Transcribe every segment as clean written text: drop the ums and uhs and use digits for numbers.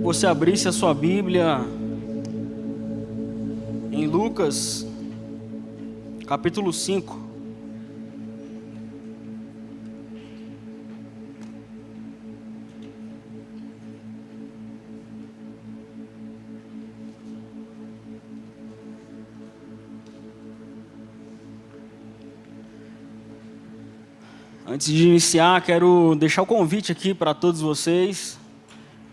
Você abrisse a sua Bíblia em Lucas, capítulo 5. Antes de iniciar, quero deixar o convite aqui para todos vocês.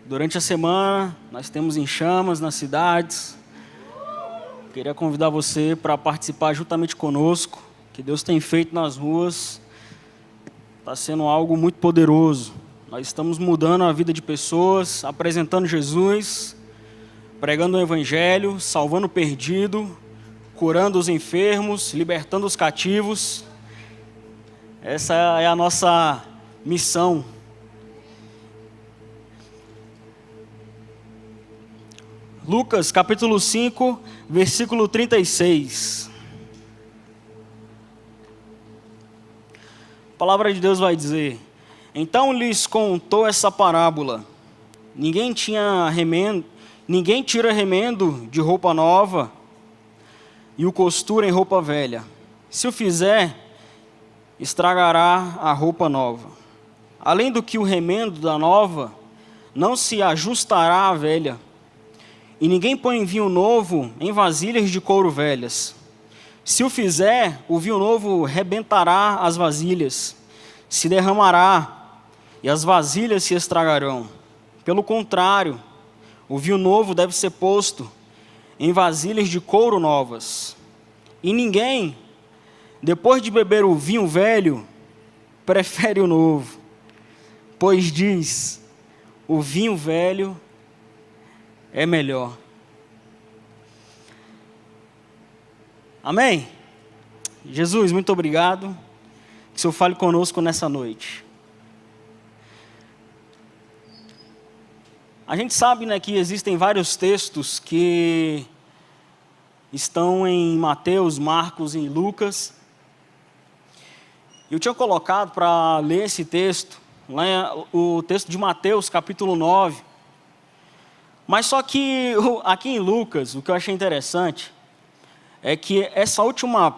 Durante a semana, nós temos Em Chamas nas cidades. Queria convidar você para participar juntamente conosco. O que Deus tem feito nas ruas está sendo algo muito poderoso. Nós estamos mudando a vida de pessoas, apresentando Jesus, pregando o Evangelho, salvando o perdido, curando os enfermos, libertando os cativos. Essa é a nossa missão. Lucas, capítulo 5, versículo 36. A palavra de Deus vai dizer: Então lhes contou essa parábola. Ninguém tira remendo de roupa nova e o costura em roupa velha. Se o fizer, estragará a roupa nova. Além do que o remendo da nova não se ajustará à velha. E ninguém põe vinho novo em vasilhas de couro velhas. Se o fizer, o vinho novo rebentará as vasilhas, se derramará, e as vasilhas se estragarão. Pelo contrário, o vinho novo deve ser posto em vasilhas de couro novas. E ninguém, depois de beber o vinho velho, prefere o novo, pois diz: o vinho velho é melhor. Amém? Jesus, muito obrigado. Que o Senhor fale conosco nessa noite. A gente sabe, né, que existem vários textos que estão em Mateus, Marcos e Lucas. Eu tinha colocado para ler esse texto, o texto de Mateus, capítulo 9. Mas só que aqui em Lucas, o que eu achei interessante é que essa última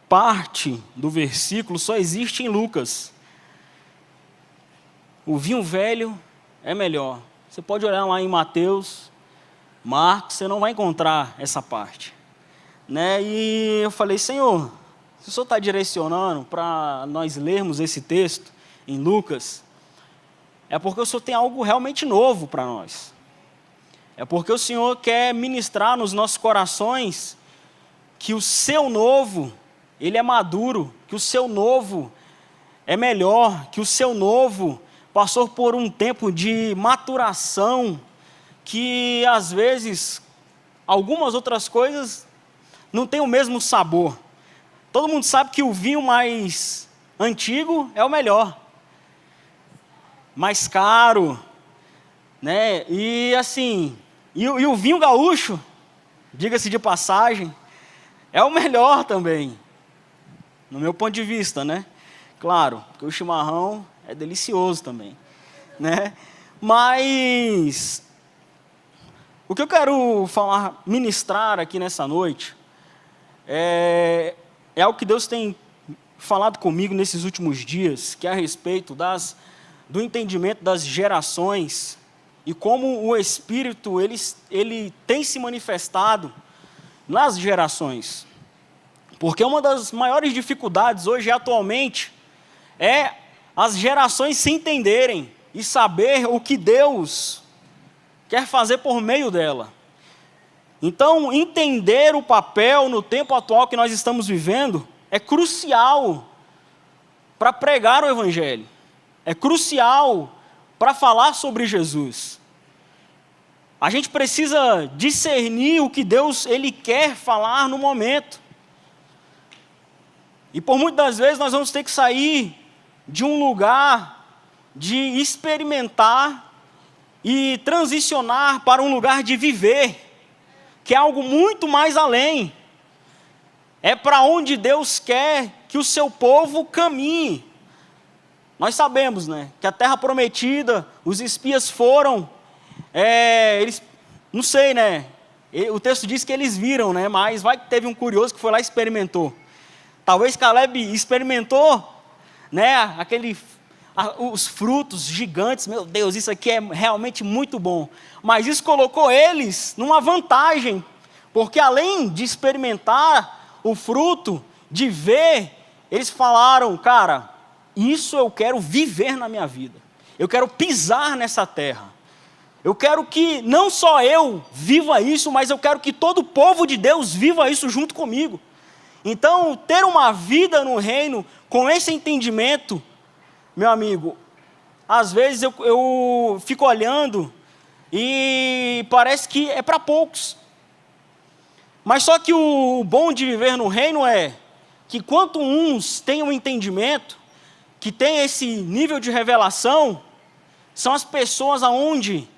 parte do versículo só existe em Lucas. O vinho velho é melhor. Você pode olhar lá em Mateus, Marcos, você não vai encontrar essa parte, né? E eu falei: Senhor, se o Senhor está direcionando para nós lermos esse texto em Lucas, é porque o Senhor tem algo realmente novo para nós. É porque o Senhor quer ministrar nos nossos corações que o seu novo, ele é maduro, que o seu novo é melhor, que o seu novo passou por um tempo de maturação, que às vezes algumas outras coisas não têm o mesmo sabor. Todo mundo sabe que o vinho mais antigo é o melhor, mais caro, né? E assim, e o vinho gaúcho, diga-se de passagem, é o melhor também, no meu ponto de vista, né? Claro, porque o chimarrão é delicioso também, né? Mas o que eu quero ministrar aqui nessa noite é algo que Deus tem falado comigo nesses últimos dias, que é a respeito do entendimento das gerações e como o Espírito ele tem se manifestado nas gerações. Porque uma das maiores dificuldades hoje, atualmente, é as gerações se entenderem e saber o que Deus quer fazer por meio dela. Então, entender o papel no tempo atual que nós estamos vivendo é crucial para pregar o Evangelho. É crucial para falar sobre Jesus. A gente precisa discernir o que Deus ele quer falar no momento. E por muitas das vezes nós vamos ter que sair de um lugar de experimentar e transicionar para um lugar de viver, que é algo muito mais além. É para onde Deus quer que o seu povo caminhe. Nós sabemos, né, que a terra prometida, os espias foram eles, não sei, né? O texto diz que eles viram, né? Mas vai que teve um curioso que foi lá e experimentou. Talvez Caleb experimentou, né? Os frutos gigantes. Meu Deus, isso aqui é realmente muito bom. Mas isso colocou eles numa vantagem, porque além de experimentar o fruto, de ver, eles falaram, cara, isso eu quero viver na minha vida. Eu quero pisar nessa terra. Eu quero que não só eu viva isso, mas eu quero que todo o povo de Deus viva isso junto comigo. Então, ter uma vida no reino com esse entendimento, meu amigo, às vezes eu fico olhando e parece que é para poucos. Mas só que o bom de viver no reino é que quanto uns têm um entendimento, que tem esse nível de revelação, são as pessoas aonde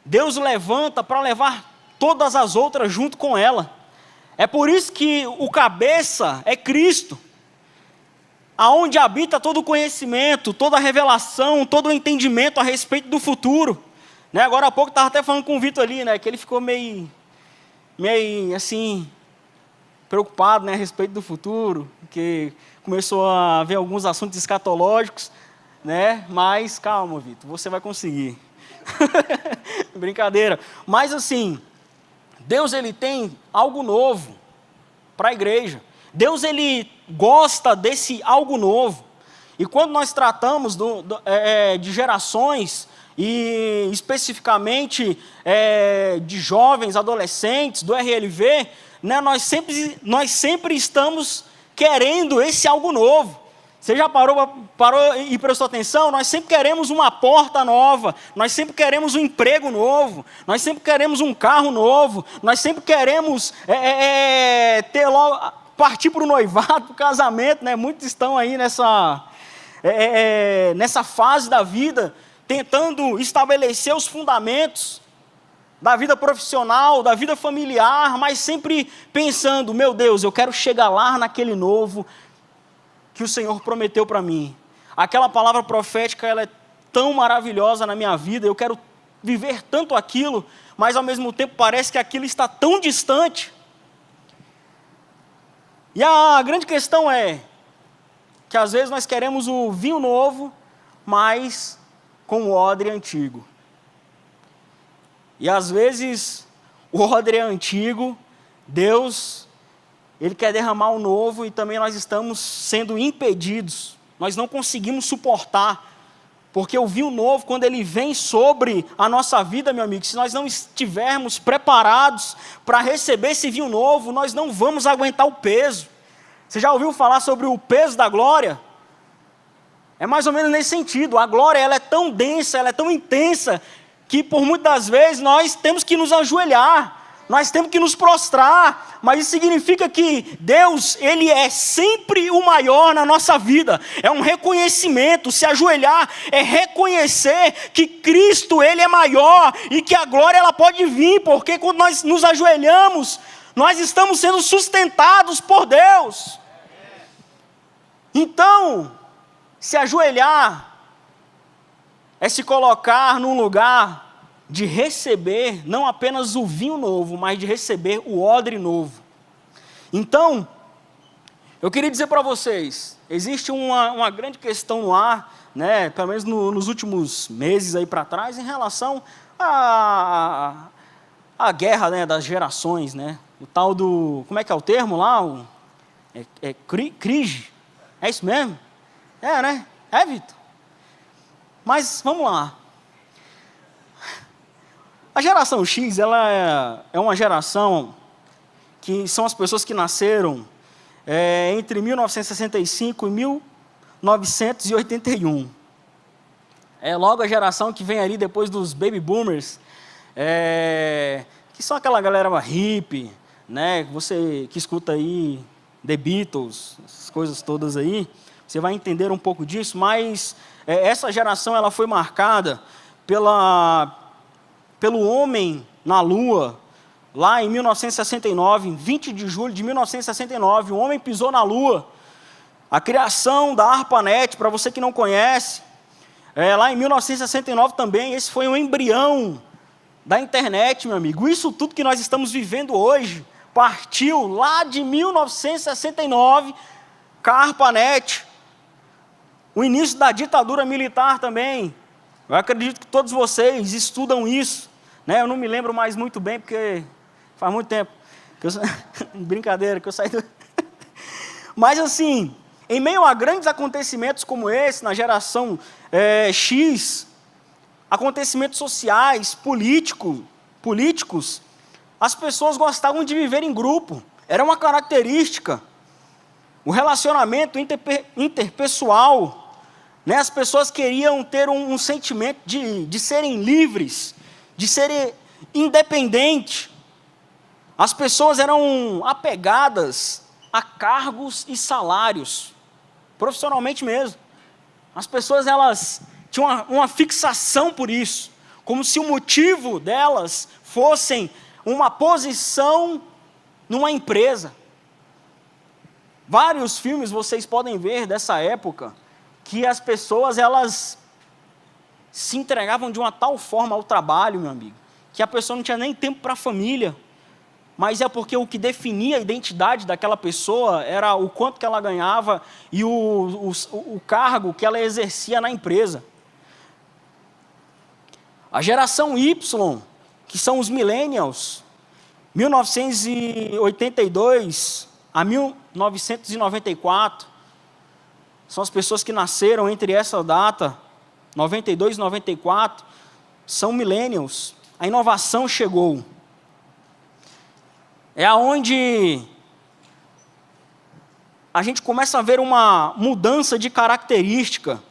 Deus levanta para levar todas as outras junto com ela. É por isso que o cabeça é Cristo, aonde habita todo o conhecimento, toda a revelação, todo o entendimento a respeito do futuro. Né? Agora há pouco estava até falando com o Vitor ali, né, que ele ficou meio assim, preocupado, né, a respeito do futuro, porque começou a ver alguns assuntos escatológicos, né? Mas calma, Vitor, você vai conseguir. Brincadeira. Mas assim, Deus ele tem algo novo para a igreja. Deus ele gosta desse algo novo. E quando nós tratamos de gerações, e especificamente de jovens, adolescentes, do RLV, né, nós sempre estamos querendo esse algo novo. Você já parou e prestou atenção? Nós sempre queremos uma porta nova, nós sempre queremos um emprego novo, nós sempre queremos um carro novo, nós sempre queremos ter logo, partir para o noivado, para o casamento, né? Muitos estão aí nessa fase da vida, tentando estabelecer os fundamentos da vida profissional, da vida familiar, mas sempre pensando, meu Deus, eu quero chegar lá naquele novo que o Senhor prometeu para mim. Aquela palavra profética, ela é tão maravilhosa na minha vida, eu quero viver tanto aquilo, mas ao mesmo tempo parece que aquilo está tão distante. E a grande questão é que às vezes nós queremos o vinho novo, mas com o odre antigo. E às vezes o odre antigo, Deus, Ele quer derramar o novo e também nós estamos sendo impedidos. Nós não conseguimos suportar. Porque o vinho novo, quando ele vem sobre a nossa vida, meu amigo, se nós não estivermos preparados para receber esse vinho novo, nós não vamos aguentar o peso. Você já ouviu falar sobre o peso da glória? É mais ou menos nesse sentido. A glória ela é tão densa, ela é tão intensa, que por muitas das vezes nós temos que nos ajoelhar. Nós temos que nos prostrar, mas isso significa que Deus, Ele é sempre o maior na nossa vida. É um reconhecimento, se ajoelhar é reconhecer que Cristo, Ele é maior e que a glória ela pode vir, porque quando nós nos ajoelhamos, nós estamos sendo sustentados por Deus. Então, se ajoelhar é se colocar num lugar de receber não apenas o vinho novo, mas de receber o odre novo. Então, eu queria dizer para vocês, existe uma grande questão no ar, né, pelo menos nos últimos meses aí para trás, em relação à guerra, né, das gerações, né, o tal do, como é que é o termo lá? Crise? É isso mesmo? É, né? É, Vitor? Mas, vamos lá. A geração X, ela é uma geração que são as pessoas que nasceram entre 1965 e 1981. É logo a geração que vem ali depois dos baby boomers, que são aquela galera hippie, né, que escuta aí The Beatles, essas coisas todas aí, você vai entender um pouco disso, mas essa geração ela foi marcada pelo homem na Lua, lá em 1969, em 20 de julho de 1969, o homem pisou na Lua. A criação da ARPANET, para você que não conhece, lá em 1969 também, esse foi um embrião da internet, meu amigo, isso tudo que nós estamos vivendo hoje, partiu lá de 1969, com a ARPANET, o início da ditadura militar também. Eu acredito que todos vocês estudam isso, né? Eu não me lembro mais muito bem, porque faz muito tempo. Brincadeira, que eu saí do... Mas assim, em meio a grandes acontecimentos como esse, na geração X, acontecimentos sociais, políticos, as pessoas gostavam de viver em grupo, era uma característica. O relacionamento interpessoal, né? As pessoas queriam ter um sentimento de serem livres, de serem independentes. As pessoas eram apegadas a cargos e salários, profissionalmente mesmo. As pessoas, elas tinham uma fixação por isso, como se o motivo delas fossem uma posição numa empresa. Vários filmes vocês podem ver dessa época, que as pessoas, elas se entregavam de uma tal forma ao trabalho, meu amigo, que a pessoa não tinha nem tempo para a família, mas é porque o que definia a identidade daquela pessoa era o quanto que ela ganhava e o cargo que ela exercia na empresa. A geração Y, que são os millennials, 1982 a 1994, são as pessoas que nasceram entre essa data, 92 e 94, são millennials. A inovação chegou. É aonde a gente começa a ver uma mudança de característica,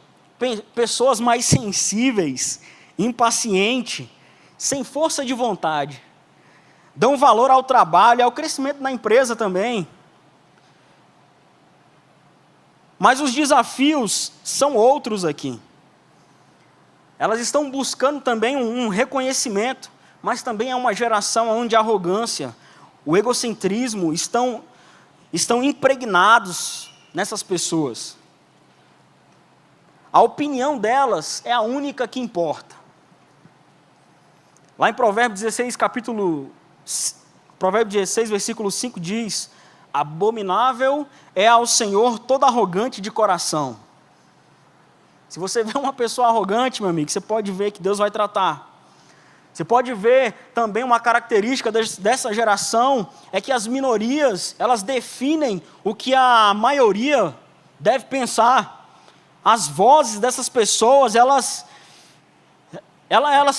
pessoas mais sensíveis, impacientes, sem força de vontade, dão valor ao trabalho, ao crescimento na empresa também. Mas os desafios são outros aqui. Elas estão buscando também um reconhecimento, mas também é uma geração onde a arrogância, o egocentrismo estão impregnados nessas pessoas. A opinião delas é a única que importa. Lá em Provérbios 16, Provérbios 16, versículo 5 diz: abominável é ao Senhor todo arrogante de coração. Se você vê uma pessoa arrogante, meu amigo, você pode ver que Deus vai tratar. Você pode ver também uma característica dessa geração, é que as minorias, elas definem o que a maioria deve pensar. As vozes dessas pessoas, elas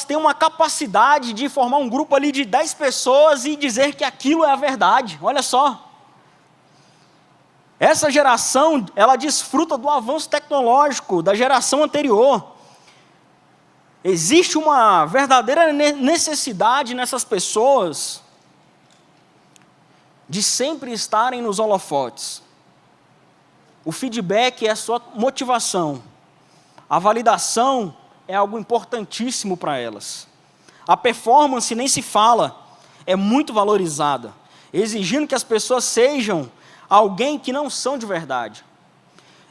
têm uma capacidade de formar um grupo ali de 10 pessoas e dizer que aquilo é a verdade. Olha só. Essa geração, ela desfruta do avanço tecnológico da geração anterior. Existe uma verdadeira necessidade nessas pessoas de sempre estarem nos holofotes. O feedback é a sua motivação. A validação é algo importantíssimo para elas. A performance nem se fala, é muito valorizada, exigindo que as pessoas sejam alguém que não são de verdade.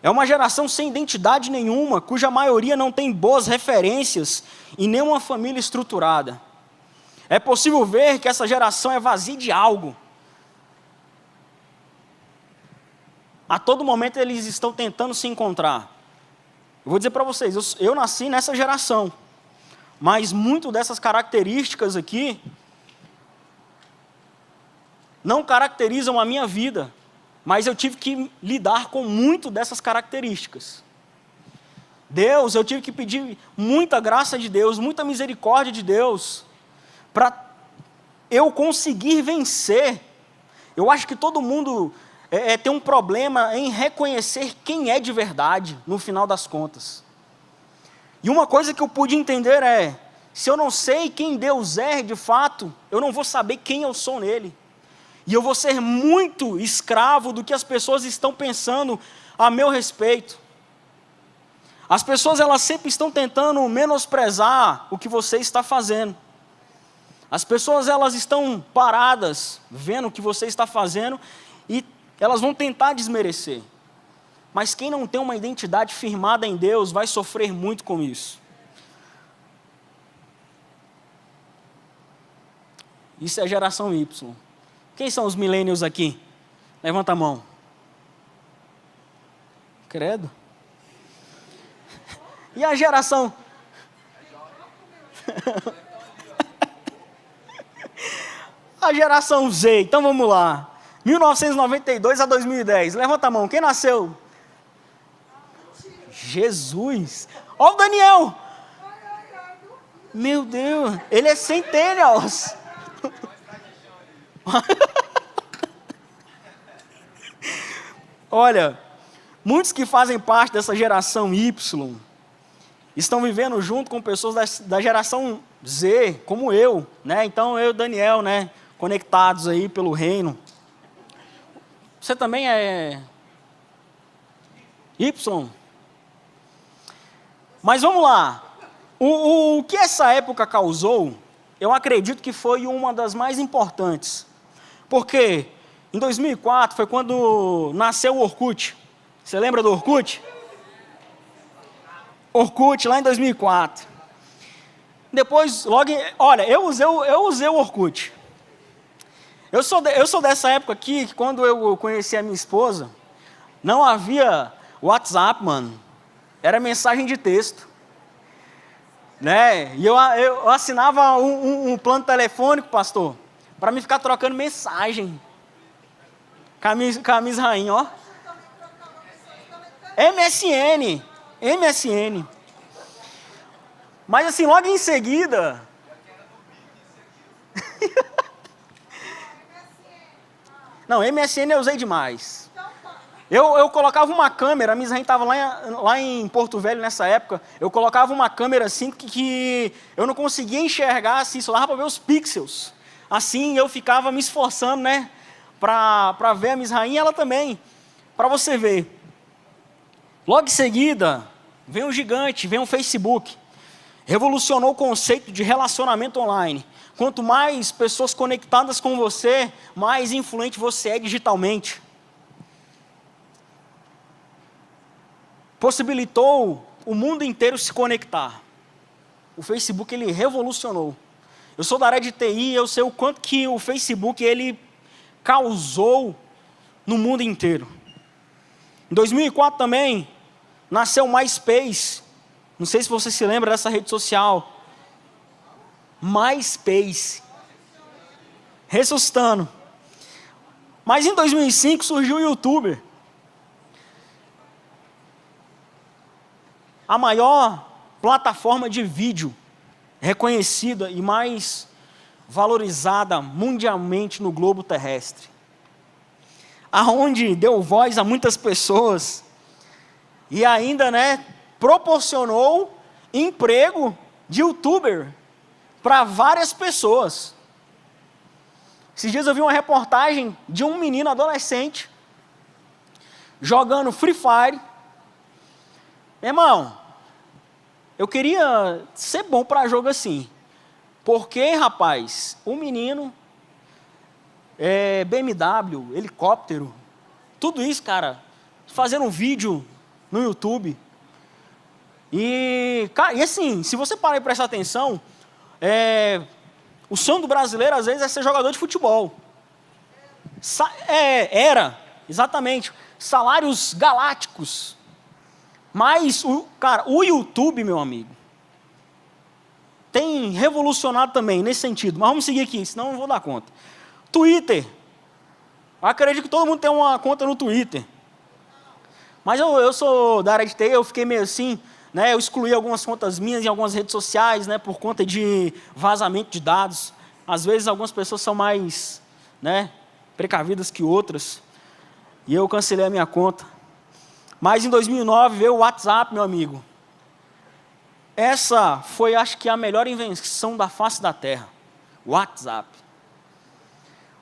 É uma geração sem identidade nenhuma, cuja maioria não tem boas referências e nenhuma família estruturada. É possível ver que essa geração é vazia de algo. A todo momento eles estão tentando se encontrar. Eu vou dizer para vocês, eu nasci nessa geração, mas muito dessas características aqui não caracterizam a minha vida. Mas eu tive que lidar com muito dessas características. Eu tive que pedir muita graça de Deus, muita misericórdia de Deus, para eu conseguir vencer. Eu acho que todo mundo tem um problema em reconhecer quem é de verdade, no final das contas. E uma coisa que eu pude entender é, se eu não sei quem Deus é de fato, eu não vou saber quem eu sou nele. E eu vou ser muito escravo do que as pessoas estão pensando a meu respeito. As pessoas, elas sempre estão tentando menosprezar o que você está fazendo. As pessoas, elas estão paradas, vendo o que você está fazendo, e elas vão tentar desmerecer. Mas quem não tem uma identidade firmada em Deus, vai sofrer muito com isso. Isso é a geração Y. Quem são os millennials aqui? Levanta a mão. Credo. E a geração? A geração Z. Então vamos lá. 1992 a 2010. Levanta a mão. Quem nasceu? Jesus. Ó o Daniel. Meu Deus. Ele é centennials. Olha, muitos que fazem parte dessa geração Y estão vivendo junto com pessoas da geração Z, como eu, né? Então eu e o Daniel, né? Conectados aí pelo reino. Você também é Y? Mas vamos lá. O que essa época causou, eu acredito que foi uma das mais importantes. Porque em 2004 foi quando nasceu o Orkut. Você lembra do Orkut? Orkut, lá em 2004. Depois, olha, eu usei o Orkut. Eu sou dessa época aqui, que quando eu conheci a minha esposa, não havia WhatsApp, mano. Era mensagem de texto. Né? E eu assinava um plano telefônico, pastor, para me ficar trocando mensagem. Camisa rainha, ó. MSN. Mas assim, logo em seguida... Não, MSN eu usei demais. Eu colocava uma câmera, a Miss Rainha estava lá em Porto Velho nessa época, eu colocava uma câmera assim que eu não conseguia enxergar, assim, só dava para ver os pixels. Assim, eu ficava me esforçando, né, para ver a Miss Rainha e ela também, para você ver. Logo em seguida, vem um gigante, vem um Facebook. Revolucionou o conceito de relacionamento online. Quanto mais pessoas conectadas com você, mais influente você é digitalmente. Possibilitou o mundo inteiro se conectar. O Facebook, ele revolucionou. Eu sou da área de TI, eu sei o quanto que o Facebook, ele causou no mundo inteiro. Em 2004 também, nasceu o MySpace. Não sei se você se lembra dessa rede social. MySpace. Ressuscitando. Mas em 2005 surgiu o YouTube. A maior plataforma de vídeo reconhecida e mais valorizada mundialmente no globo terrestre. Aonde deu voz a muitas pessoas e ainda, né, proporcionou emprego de youtuber para várias pessoas. Esses dias eu vi uma reportagem de um menino adolescente jogando Free Fire. Irmão, eu queria ser bom para jogo assim. Porque, rapaz, o menino, BMW, helicóptero, tudo isso, cara, fazendo um vídeo no YouTube. E assim, se você parar e prestar atenção, o sonho do brasileiro, às vezes, é ser jogador de futebol. Era, exatamente, salários galácticos. Mas, o YouTube, meu amigo, tem revolucionado também nesse sentido. Mas vamos seguir aqui, senão eu não vou dar conta. Twitter. Eu acredito que todo mundo tem uma conta no Twitter. Mas eu sou da área de TI, eu fiquei meio assim, né? Eu excluí algumas contas minhas em algumas redes sociais, né? Por conta de vazamento de dados. Às vezes algumas pessoas são mais, né, precavidas que outras. E eu cancelei a minha conta. Mas em 2009 veio o WhatsApp, meu amigo. Essa foi, acho que, a melhor invenção da face da Terra. WhatsApp.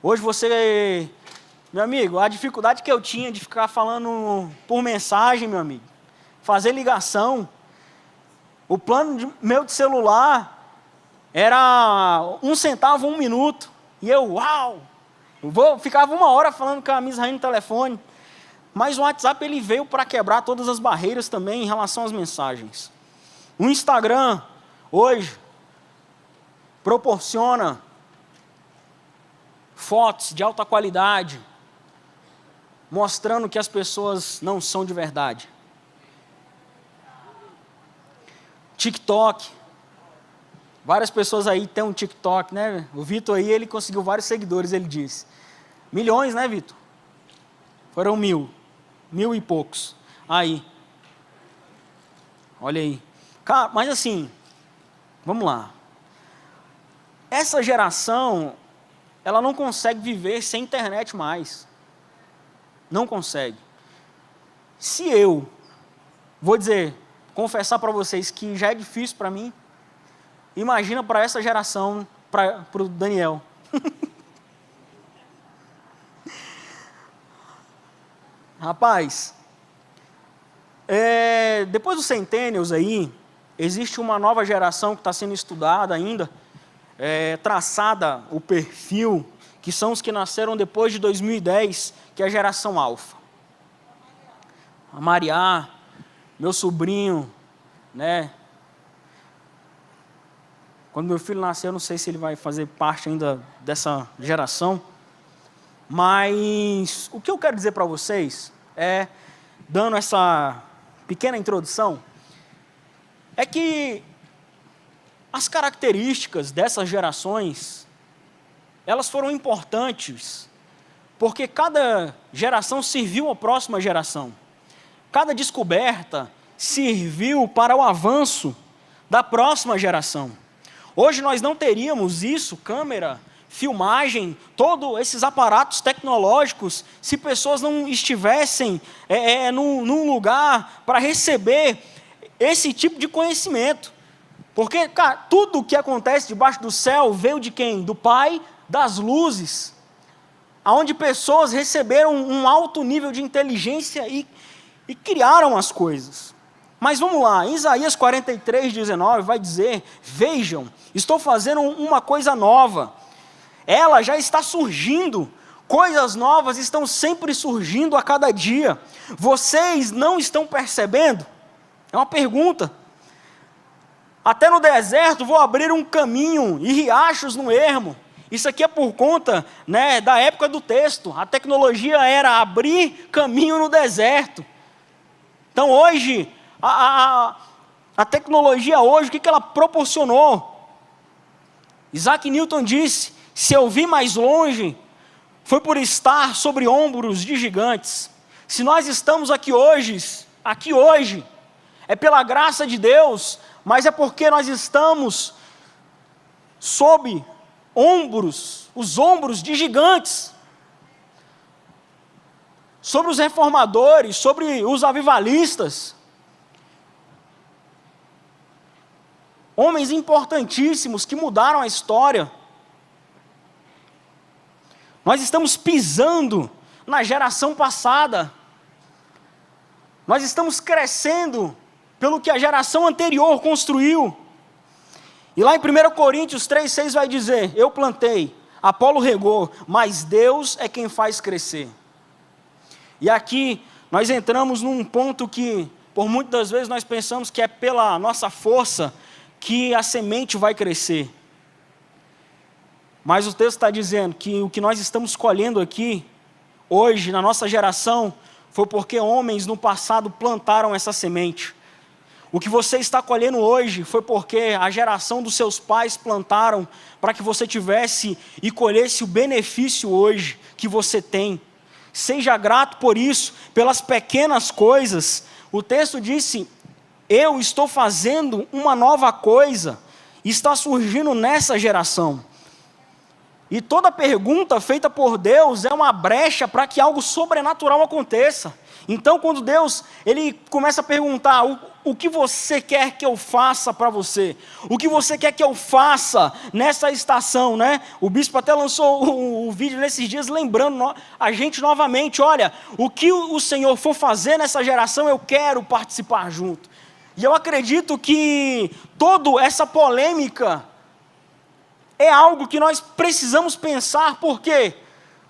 Hoje você... Meu amigo, a dificuldade que eu tinha de ficar falando por mensagem, meu amigo. Fazer ligação. O plano meu de celular era 1 centavo, 1 minuto. E eu, uau! Ficava 1 hora falando com a Miss Rainha no telefone. Mas o WhatsApp, ele veio para quebrar todas as barreiras também em relação às mensagens. O Instagram, hoje, proporciona fotos de alta qualidade, mostrando que as pessoas não são de verdade. TikTok. Várias pessoas aí têm um TikTok, né? O Vitor aí, ele conseguiu vários seguidores, ele disse. Milhões, né, Vitor? Foram 1.000 e poucos. Aí. Olha aí. Cara, mas assim, vamos lá. Essa geração, ela não consegue viver sem internet mais. Não consegue. Se eu, vou dizer, confessar para vocês que já é difícil para mim, imagina para essa geração, para o Daniel. Rapaz, depois dos centennials aí, existe uma nova geração que está sendo estudada ainda, traçada o perfil, que são os que nasceram depois de 2010, que é a geração alfa. A Mariá, meu sobrinho, né? Quando meu filho nascer, eu não sei se ele vai fazer parte ainda dessa geração, mas o que eu quero dizer para vocês dando essa pequena introdução, é que as características dessas gerações, elas foram importantes, porque cada geração serviu à próxima geração. Cada descoberta serviu para o avanço da próxima geração. Hoje nós não teríamos isso, câmera, filmagem, todos esses aparatos tecnológicos, se pessoas não estivessem num lugar para receber esse tipo de conhecimento. Porque, cara, tudo que acontece debaixo do céu veio de quem? Do Pai das luzes, onde pessoas receberam um alto nível de inteligência e criaram as coisas. Mas vamos lá, em Isaías 43:19 vai dizer: vejam, estou fazendo uma coisa nova, ela já está surgindo, coisas novas estão sempre surgindo a cada dia, vocês não estão percebendo? É uma pergunta. Até no deserto vou abrir um caminho e riachos no ermo. Isso aqui é por conta, né, da época do texto. A tecnologia era abrir caminho no deserto. Então hoje, a tecnologia hoje, o que ela proporcionou? Isaac Newton disse: se eu vi mais longe, foi por estar sobre ombros de gigantes. Se nós estamos aqui hoje, é pela graça de Deus, mas é porque nós estamos sob os ombros de gigantes, sobre os reformadores, sobre os avivalistas, homens importantíssimos que mudaram a história. Nós estamos pisando na geração passada, nós estamos crescendo pelo que a geração anterior construiu. E lá em 1 Coríntios 3:6 vai dizer: eu plantei, Apolo regou, mas Deus é quem faz crescer. E aqui nós entramos num ponto que, por muitas das vezes, nós pensamos que é pela nossa força que a semente vai crescer. Mas o texto está dizendo que o que nós estamos colhendo aqui, hoje, na nossa geração, foi porque homens no passado plantaram essa semente. O que você está colhendo hoje foi porque a geração dos seus pais plantaram para que você tivesse e colhesse o benefício hoje que você tem. Seja grato por isso, pelas pequenas coisas. O texto disse: eu estou fazendo uma nova coisa, está surgindo nessa geração. E toda pergunta feita por Deus é uma brecha para que algo sobrenatural aconteça. Então, quando Deus ele começa a perguntar: o que você quer que eu faça para você? O que você quer que eu faça nessa estação, né? O bispo até lançou o vídeo nesses dias, lembrando a gente novamente: olha, o que o Senhor for fazer nessa geração, eu quero participar junto. E eu acredito que toda essa polêmica é algo que nós precisamos pensar. Por quê?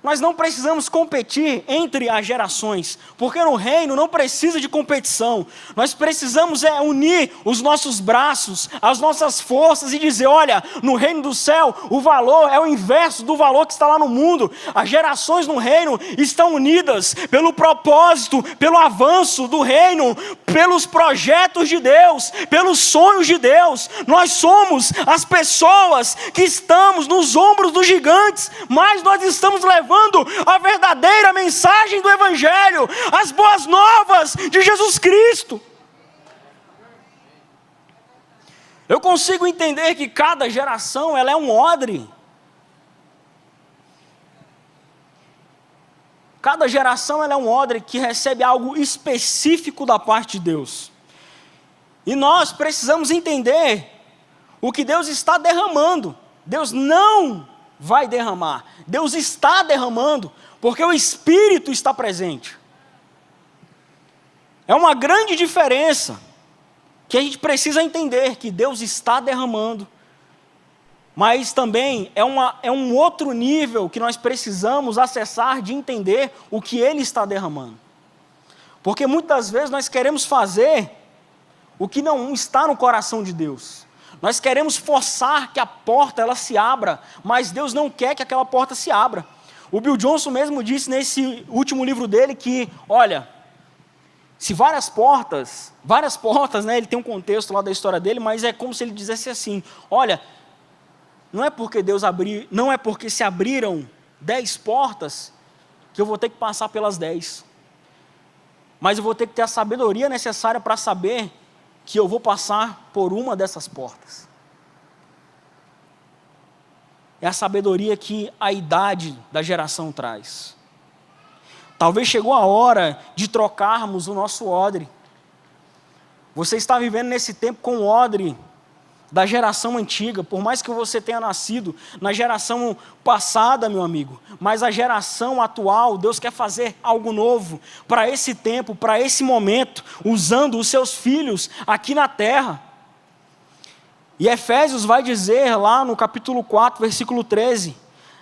Nós não precisamos competir entre as gerações, porque no reino não precisa de competição. Nós precisamos unir os nossos braços, as nossas forças e dizer, olha, no reino do céu o valor é o inverso do valor que está lá no mundo. As gerações no reino estão unidas pelo propósito, pelo avanço do reino, pelos projetos de Deus, pelos sonhos de Deus. Nós somos as pessoas que estamos nos ombros dos gigantes, mas nós estamos levando a verdadeira mensagem do Evangelho, as boas novas de Jesus Cristo. Eu consigo entender que cada geração ela é um odre. Cada geração ela é um odre que recebe algo específico da parte de Deus. E nós precisamos entender o que Deus está derramando. Deus não vai derramar, Deus está derramando, porque o Espírito está presente. É uma grande diferença, que a gente precisa entender, que Deus está derramando, mas também é um outro nível que nós precisamos acessar de entender o que Ele está derramando. Porque muitas vezes nós queremos fazer o que não está no coração de Deus. Nós queremos forçar que a porta ela se abra, mas Deus não quer que aquela porta se abra. O Bill Johnson mesmo disse nesse último livro dele que, olha, se várias portas, né, ele tem um contexto lá da história dele, mas é como se ele dissesse assim, olha, não é porque se abriram 10 portas que eu vou ter que passar pelas 10. Mas eu vou ter que ter a sabedoria necessária para saber que eu vou passar por uma dessas portas. É a sabedoria que a idade da geração traz. Talvez chegou a hora de trocarmos o nosso odre. Você está vivendo nesse tempo com o odre da geração antiga, por mais que você tenha nascido na geração passada, meu amigo, mas a geração atual, Deus quer fazer algo novo para esse tempo, para esse momento, usando os seus filhos aqui na terra. E Efésios vai dizer lá no capítulo 4, versículo 13,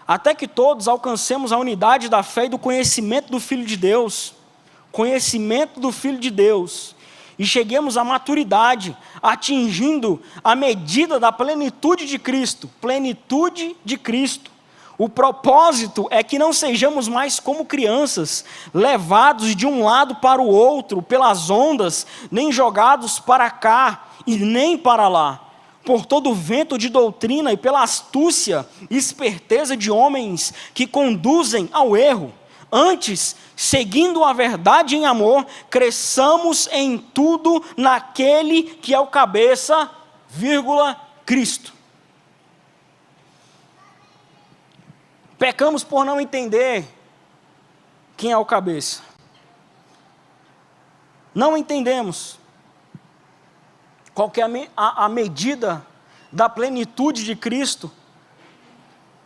até que todos alcancemos a unidade da fé e do conhecimento do Filho de Deus, e cheguemos à maturidade, atingindo a medida da plenitude de Cristo. O propósito é que não sejamos mais como crianças, levados de um lado para o outro pelas ondas, nem jogados para cá e nem para lá, por todo o vento de doutrina e pela astúcia e esperteza de homens que conduzem ao erro. Antes, seguindo a verdade em amor, cresçamos em tudo naquele que é o cabeça, Cristo. Pecamos por não entender quem é o cabeça. Não entendemos qual que é a medida da plenitude de Cristo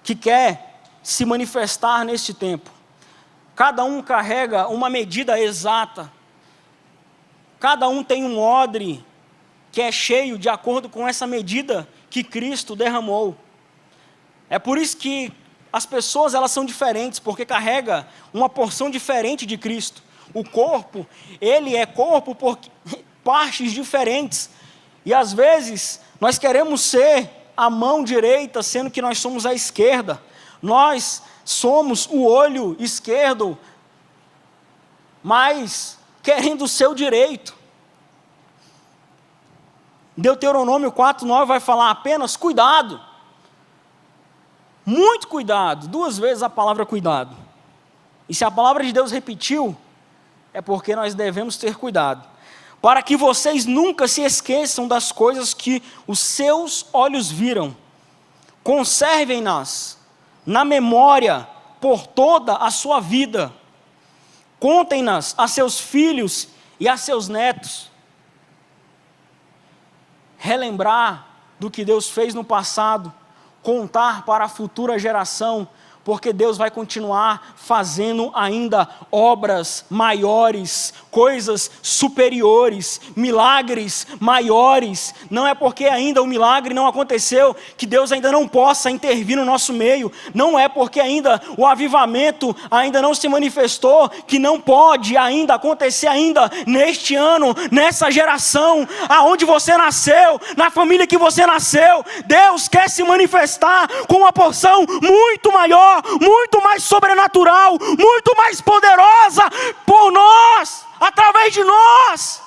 que quer se manifestar neste tempo. Cada um carrega uma medida exata. Cada um tem um odre que é cheio de acordo com essa medida que Cristo derramou. É por isso que as pessoas elas são diferentes, porque carrega uma porção diferente de Cristo. O corpo, ele é corpo por partes diferentes. E às vezes nós queremos ser a mão direita, sendo que nós somos a esquerda. Nós somos o olho esquerdo, mas querendo ser o direito. Deuteronômio 4:9 vai falar apenas cuidado. Muito cuidado, 2 vezes a palavra cuidado. E se a palavra de Deus repetiu, é porque nós devemos ter cuidado. Para que vocês nunca se esqueçam das coisas que os seus olhos viram. Conservem-nas na memória por toda a sua vida. Contem-nas a seus filhos e a seus netos. Relembrar do que Deus fez no passado, contar para a futura geração, porque Deus vai continuar fazendo ainda obras maiores, coisas superiores, milagres maiores. Não é porque ainda o milagre não aconteceu que Deus ainda não possa intervir no nosso meio. Não é porque ainda o avivamento ainda não se manifestou que não pode ainda acontecer ainda neste ano, nessa geração, aonde você nasceu, na família que você nasceu. Deus quer se manifestar com uma porção muito maior, muito mais sobrenatural, muito mais poderosa por nós, através de nós.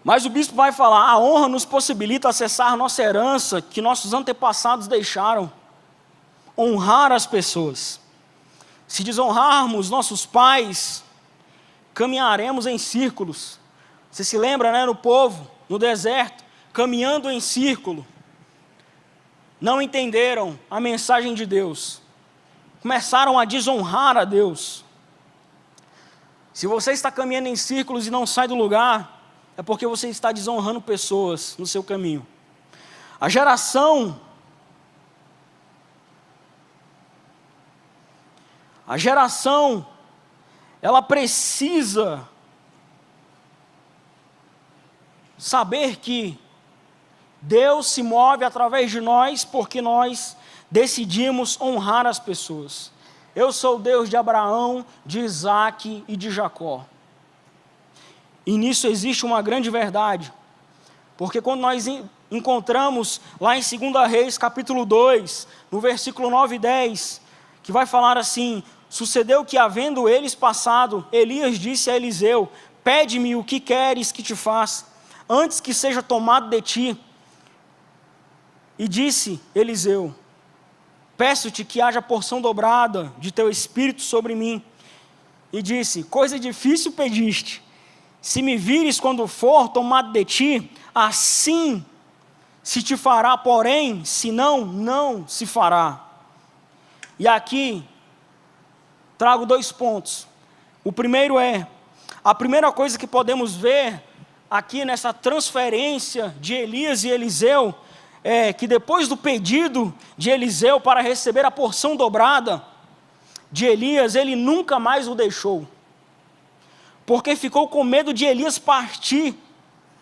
Mas o bispo vai falar: a honra nos possibilita acessar nossa herança que nossos antepassados deixaram. Honrar as pessoas. Se desonrarmos nossos pais, caminharemos em círculos. Você se lembra, né, no povo, no deserto, caminhando em círculo. Não entenderam a mensagem de Deus. Começaram a desonrar a Deus. Se você está caminhando em círculos e não sai do lugar, é porque você está desonrando pessoas no seu caminho. A geração, ela precisa saber que Deus se move através de nós porque nós decidimos honrar as pessoas. Eu sou o Deus de Abraão, de Isaque e de Jacó. E nisso existe uma grande verdade, porque quando nós encontramos lá em 2 Reis, capítulo 2, no versículo 9 e 10, que vai falar assim: sucedeu que, havendo eles passado, Elias disse a Eliseu: pede-me o que queres que te faça, antes que seja tomado de ti. E disse Eliseu: peço-te que haja porção dobrada de teu espírito sobre mim. E disse: coisa difícil pediste. Se me vires quando for tomado de ti, assim se te fará, porém, se não, não se fará. E aqui trago 2 pontos. O primeiro é, a primeira coisa que podemos ver aqui nessa transferência de Elias e Eliseu, é que depois do pedido de Eliseu para receber a porção dobrada de Elias, ele nunca mais o deixou. Porque ficou com medo de Elias partir.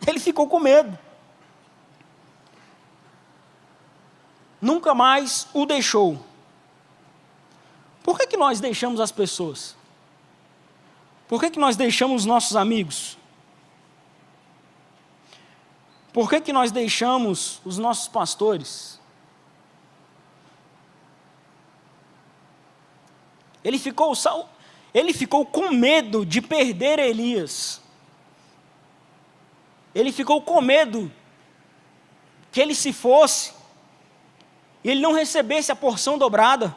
Ele ficou com medo. Nunca mais o deixou. Por que nós deixamos as pessoas? Por que nós deixamos os nossos amigos? Por que nós deixamos os nossos pastores? Ele ficou com medo de perder Elias. Ele ficou com medo que ele se fosse e ele não recebesse a porção dobrada.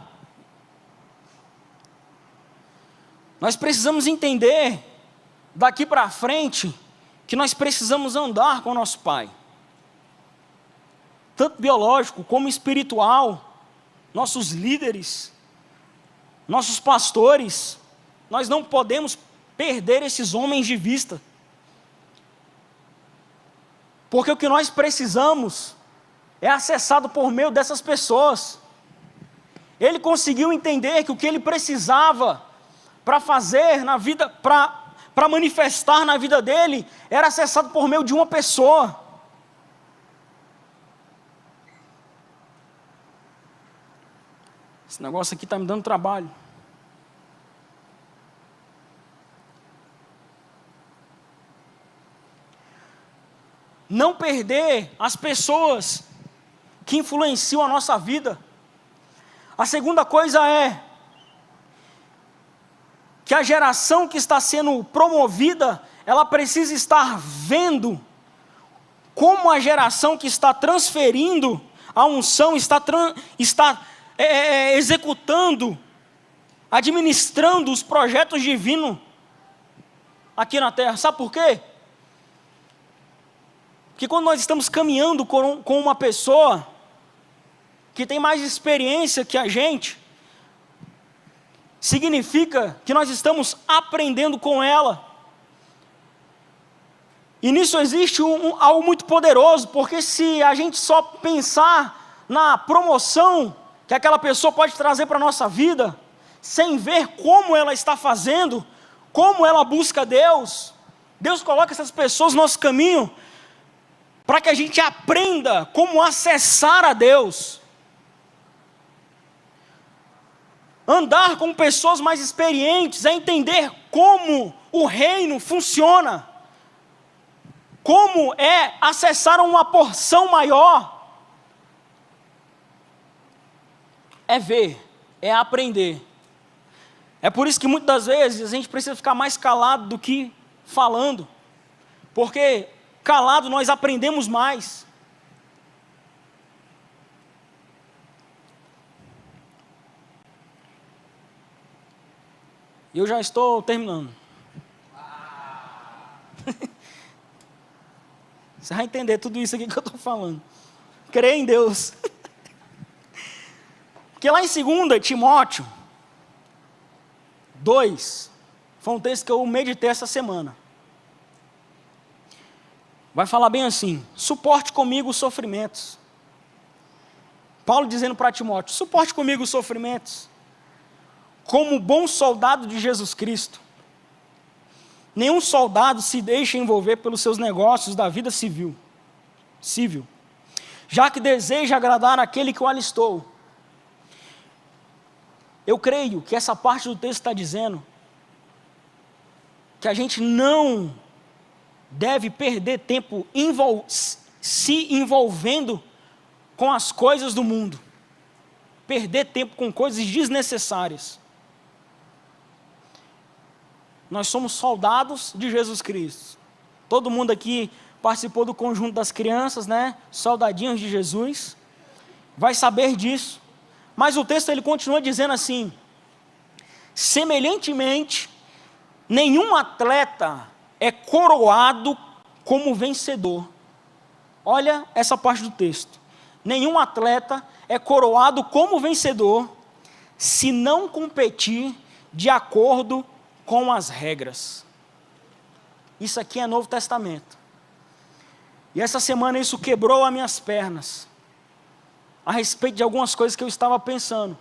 Nós precisamos entender daqui para frente que nós precisamos andar com o nosso Pai, tanto biológico como espiritual, nossos líderes, nossos pastores. Nós não podemos perder esses homens de vista, porque o que nós precisamos é acessado por meio dessas pessoas. Ele conseguiu entender que o que ele precisava para fazer na vida, para manifestar na vida dele, era acessado por meio de uma pessoa. Esse negócio aqui está me dando trabalho. Não perder as pessoas que influenciam a nossa vida. A segunda coisa é que a geração que está sendo promovida, ela precisa estar vendo como a geração que está transferindo a unção está executando, administrando os projetos divinos aqui na terra. Sabe por quê? Porque quando nós estamos caminhando com uma pessoa que tem mais experiência que a gente, significa que nós estamos aprendendo com ela. E nisso existe algo muito poderoso, porque se a gente só pensar na promoção que aquela pessoa pode trazer para a nossa vida, sem ver como ela está fazendo, como ela busca Deus, Deus coloca essas pessoas no nosso caminho, para que a gente aprenda como acessar a Deus. Andar com pessoas mais experientes, é entender como o reino funciona, como é acessar uma porção maior, é ver, é aprender. É por isso que muitas das vezes a gente precisa ficar mais calado do que falando, porque calado nós aprendemos mais. Eu já estou terminando. Você vai entender tudo isso aqui que eu estou falando. Crê em Deus. Porque lá em 2 Timóteo 2, foi um texto que eu meditei essa semana. Vai falar bem assim: suporte comigo os sofrimentos. Paulo dizendo para Timóteo: suporte comigo os sofrimentos, como bom soldado de Jesus Cristo. Nenhum soldado se deixa envolver pelos seus negócios da vida civil, já que deseja agradar aquele que o alistou. Eu creio que essa parte do texto está dizendo que a gente não deve perder tempo se envolvendo com as coisas do mundo, perder tempo com coisas desnecessárias. Nós somos soldados de Jesus Cristo. Todo mundo aqui participou do conjunto das crianças, né? Soldadinhos de Jesus. Vai saber disso. Mas o texto ele continua dizendo assim: semelhantemente, nenhum atleta é coroado como vencedor. Olha essa parte do texto. Nenhum atleta é coroado como vencedor se não competir de acordo com as regras. Isso aqui é Novo Testamento. E essa semana isso quebrou as minhas pernas a respeito de algumas coisas que eu estava pensando.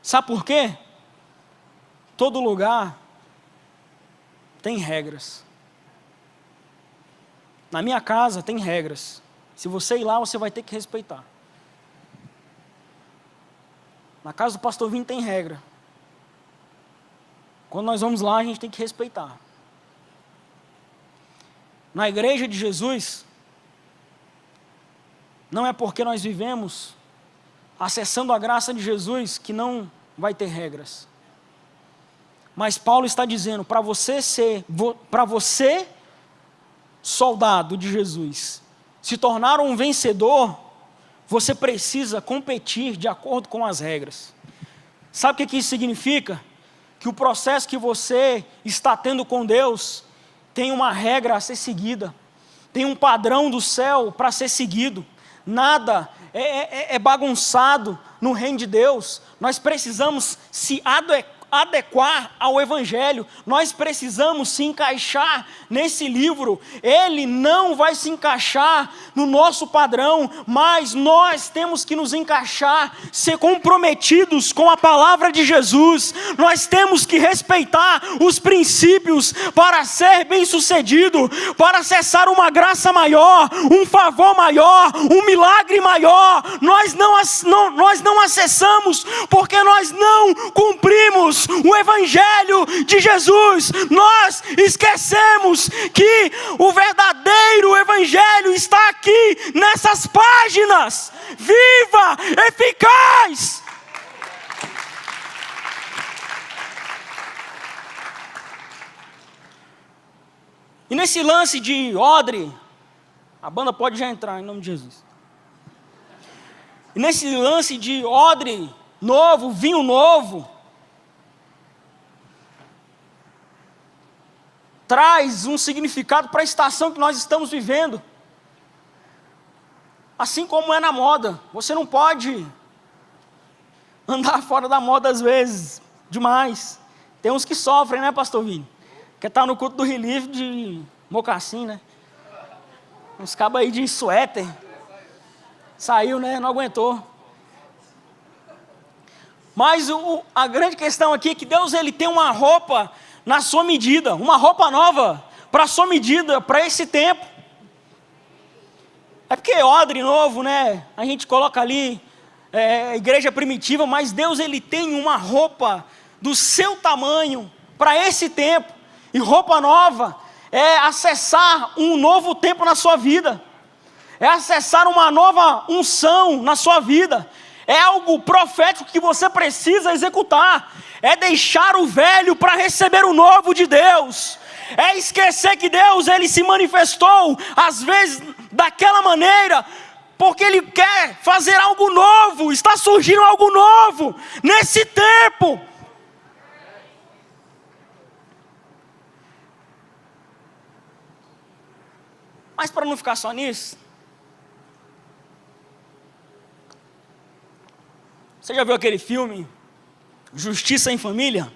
Sabe por quê? Todo lugar tem regras. Na minha casa tem regras. Se você ir lá, você vai ter que respeitar. Na casa do pastor Vinho tem regra. Quando nós vamos lá, a gente tem que respeitar. Na igreja de Jesus, não é porque nós vivemos acessando a graça de Jesus que não vai ter regras. Mas Paulo está dizendo, para você, soldado de Jesus, se tornar um vencedor, você precisa competir de acordo com as regras. Sabe o que isso significa? Que o processo que você está tendo com Deus tem uma regra a ser seguida, tem um padrão do céu para ser seguido. Nada é bagunçado no reino de Deus. Nós precisamos se adequar ao Evangelho, nós precisamos se encaixar nesse livro. Ele não vai se encaixar no nosso padrão, mas nós temos que nos encaixar, ser comprometidos com a palavra de Jesus. Nós temos que respeitar os princípios para ser bem-sucedido, para acessar uma graça maior, um favor maior, um milagre maior. Nós não acessamos porque nós não cumprimos o Evangelho de Jesus. Nós esquecemos que o verdadeiro Evangelho está aqui nessas páginas, viva, eficaz. E nesse lance de odre, a banda pode já entrar em nome de Jesus. E nesse lance de odre novo, vinho novo, traz um significado para a estação que nós estamos vivendo. Assim como é na moda, você não pode andar fora da moda às vezes, demais. Tem uns que sofrem, né, pastor Vini? Que está no culto do Relief de mocassim, né? Uns cabos aí de suéter. Saiu, né? Não aguentou. Mas a grande questão aqui é que Deus ele tem uma roupa na sua medida, uma roupa nova para a sua medida, para esse tempo. É porque odre novo, né? A gente coloca ali igreja primitiva, mas Deus ele tem uma roupa do seu tamanho para esse tempo. E roupa nova é acessar um novo tempo na sua vida. É acessar uma nova unção na sua vida. É algo profético que você precisa executar. É deixar o velho para receber o novo de Deus. É esquecer que Deus ele se manifestou às vezes daquela maneira, porque Ele quer fazer algo novo. Está surgindo algo novo nesse tempo. Mas para não ficar só nisso, você já viu aquele filme Justiça em Família?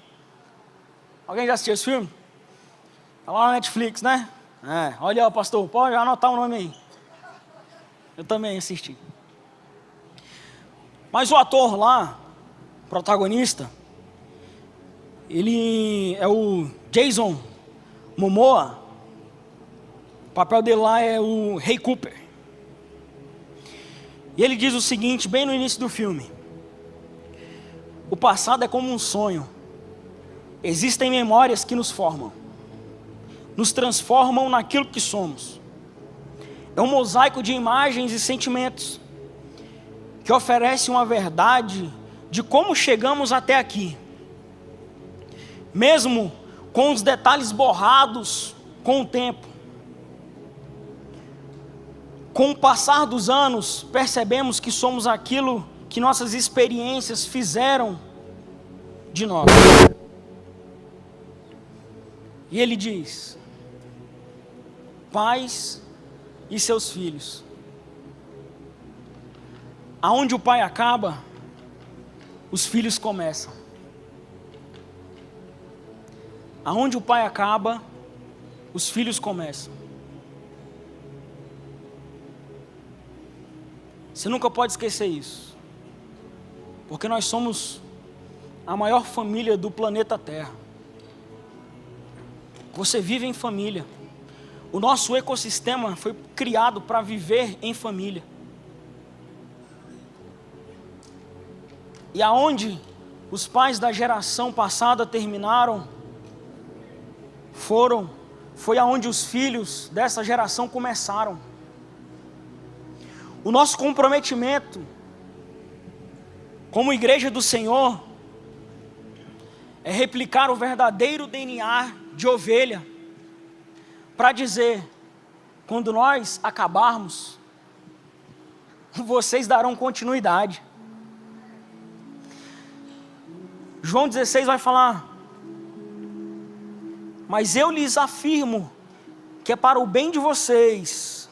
Alguém já assistiu esse filme? Está lá na Netflix, né? Olha, pastor, pode anotar o nome aí. Eu também assisti. Mas o ator lá, protagonista, ele é o Jason Momoa. O papel dele lá é o Rei Cooper. E ele diz o seguinte, bem no início do filme: o passado é como um sonho. Existem memórias que nos formam, nos transformam naquilo que somos. É um mosaico de imagens e sentimentos que oferece uma verdade de como chegamos até aqui. Mesmo com os detalhes borrados com o tempo. Com o passar dos anos, percebemos que somos aquilo que nossas experiências fizeram de nós. E ele diz: pais e seus filhos. Aonde o pai acaba, os filhos começam. Aonde o pai acaba, os filhos começam. Você nunca pode esquecer isso. Porque nós somos a maior família do planeta Terra. Você vive em família. O nosso ecossistema foi criado para viver em família. E aonde os pais da geração passada terminaram, foi aonde os filhos dessa geração começaram. O nosso comprometimento como igreja do Senhor é replicar o verdadeiro DNA de ovelha, para dizer: quando nós acabarmos, vocês darão continuidade. João 16 vai falar: mas eu lhes afirmo que é para o bem de vocês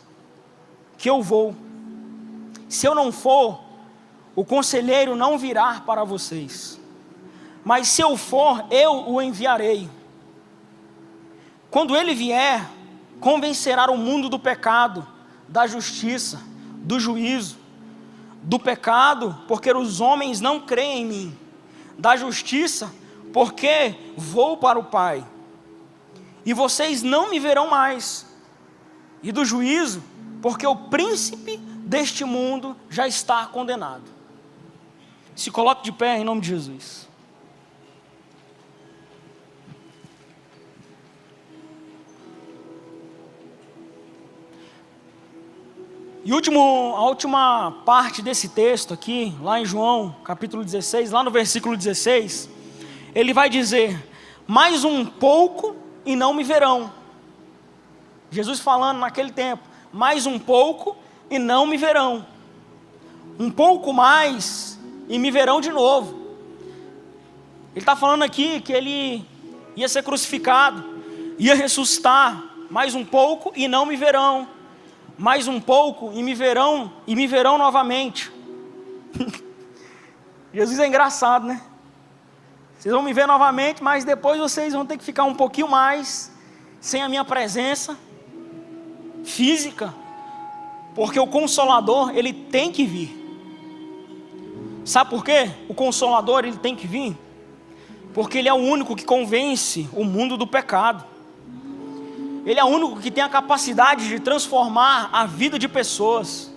que eu vou. Se eu não for, o conselheiro não virá para vocês. Mas se eu for, eu o enviarei. Quando ele vier, convencerá o mundo do pecado, da justiça, do juízo. Do pecado, porque os homens não creem em mim. Da justiça, porque vou para o Pai. E vocês não me verão mais. E do juízo, porque o príncipe deste mundo já está condenado. Se coloque de pé em nome de Jesus. E a última parte desse texto aqui, lá em João, capítulo 16, lá no versículo 16, ele vai dizer: mais um pouco e não me verão. Jesus falando naquele tempo: mais um pouco e não me verão. Um pouco mais e me verão de novo. Ele está falando aqui que ele ia ser crucificado, ia ressuscitar. Mais um pouco e não me verão. Mais um pouco e me verão novamente. Jesus é engraçado, né? Vocês vão me ver novamente, mas depois vocês vão ter que ficar um pouquinho mais sem a minha presença, física, porque o Consolador, ele tem que vir. Sabe por quê? O Consolador, ele tem que vir porque ele é o único que convence o mundo do pecado. Ele é o único que tem a capacidade de transformar a vida de pessoas.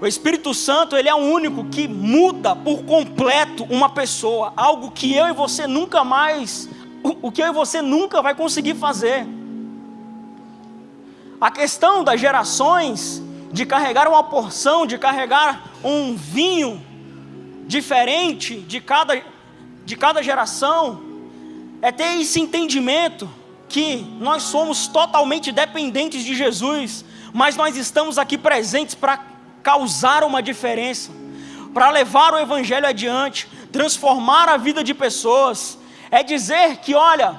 O Espírito Santo, ele é o único que muda por completo uma pessoa, algo que eu e você nunca mais, o que eu e você nunca vai conseguir fazer. A questão das gerações, de carregar uma porção, de carregar um vinho diferente de cada geração, é ter esse entendimento que nós somos totalmente dependentes de Jesus, mas nós estamos aqui presentes para causar uma diferença, para levar o Evangelho adiante, transformar a vida de pessoas. É dizer que, olha,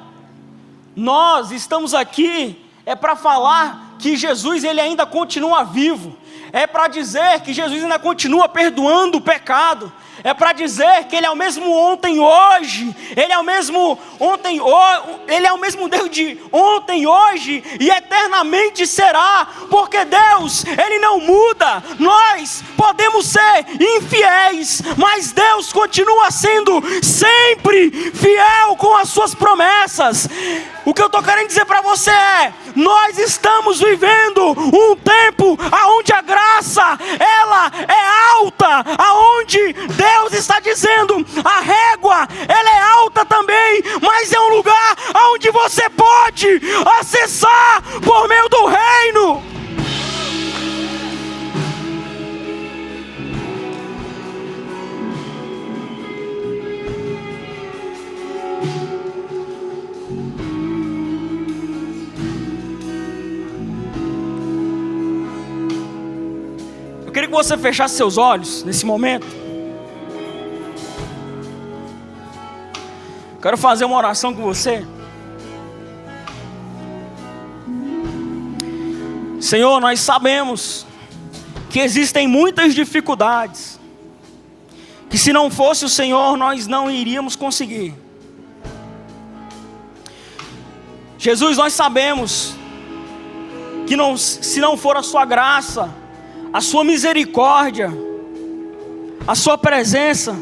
nós estamos aqui para falar que Jesus, ele ainda continua vivo, é para dizer que Jesus ainda continua perdoando o pecado, é para dizer que ele é o mesmo ontem, hoje, ele é o mesmo ontem, ele é o mesmo Deus de ontem, hoje e eternamente será, porque Deus, ele não muda. Nós podemos ser infiéis, mas Deus continua sendo sempre fiel com as suas promessas. O que eu estou querendo dizer para você é: nós estamos vivendo um tempo onde a graça, ela é alta, aonde Deus está dizendo, a régua, ela é alta também, mas é um lugar onde você pode acessar por meio do reino. Eu queria que você fechasse seus olhos nesse momento. Quero fazer uma oração com você. Senhor, nós sabemos que existem muitas dificuldades, que se não fosse o Senhor, nós não iríamos conseguir. Jesus, nós sabemos que se não for a sua graça, a sua misericórdia, a sua presença,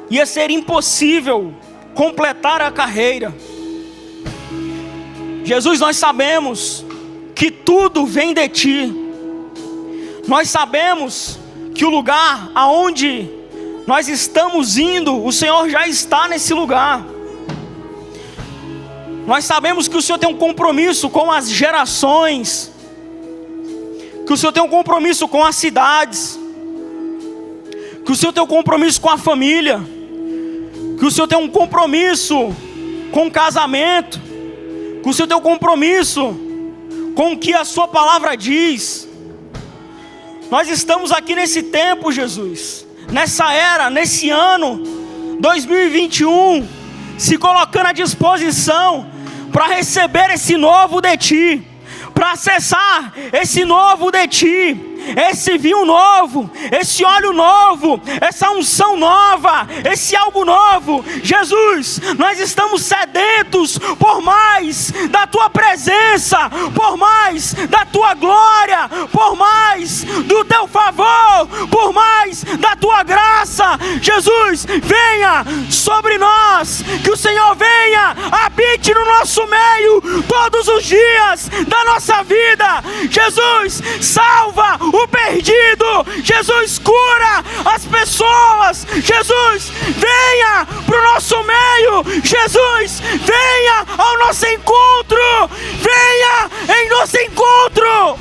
ia ser impossível completar a carreira. Jesus, nós sabemos que tudo vem de Ti. Nós sabemos que o lugar aonde nós estamos indo, o Senhor já está nesse lugar. Nós sabemos que o Senhor tem um compromisso com as gerações, que o Senhor tem um compromisso com as cidades, que o Senhor tem um compromisso com a família, que o Senhor tem um compromisso com o casamento, que o Senhor tem um compromisso com o que a sua palavra diz. Nós estamos aqui nesse tempo, Jesus, nessa era, nesse ano 2021, se colocando à disposição para receber esse novo de Ti, para acessar esse novo de Ti, esse vinho novo, esse óleo novo, essa unção nova, esse algo novo. Jesus, nós estamos sedentos por mais da Tua presença, por mais da Tua glória, por mais do Teu favor, por mais da Tua graça. Jesus, venha sobre nós, que o Senhor venha, habite no nosso meio todos os dias da nossa vida. Jesus, salva o perdido. Jesus, cura as pessoas. Jesus, venha para o nosso meio. Jesus, venha ao nosso encontro. Venha em nosso encontro.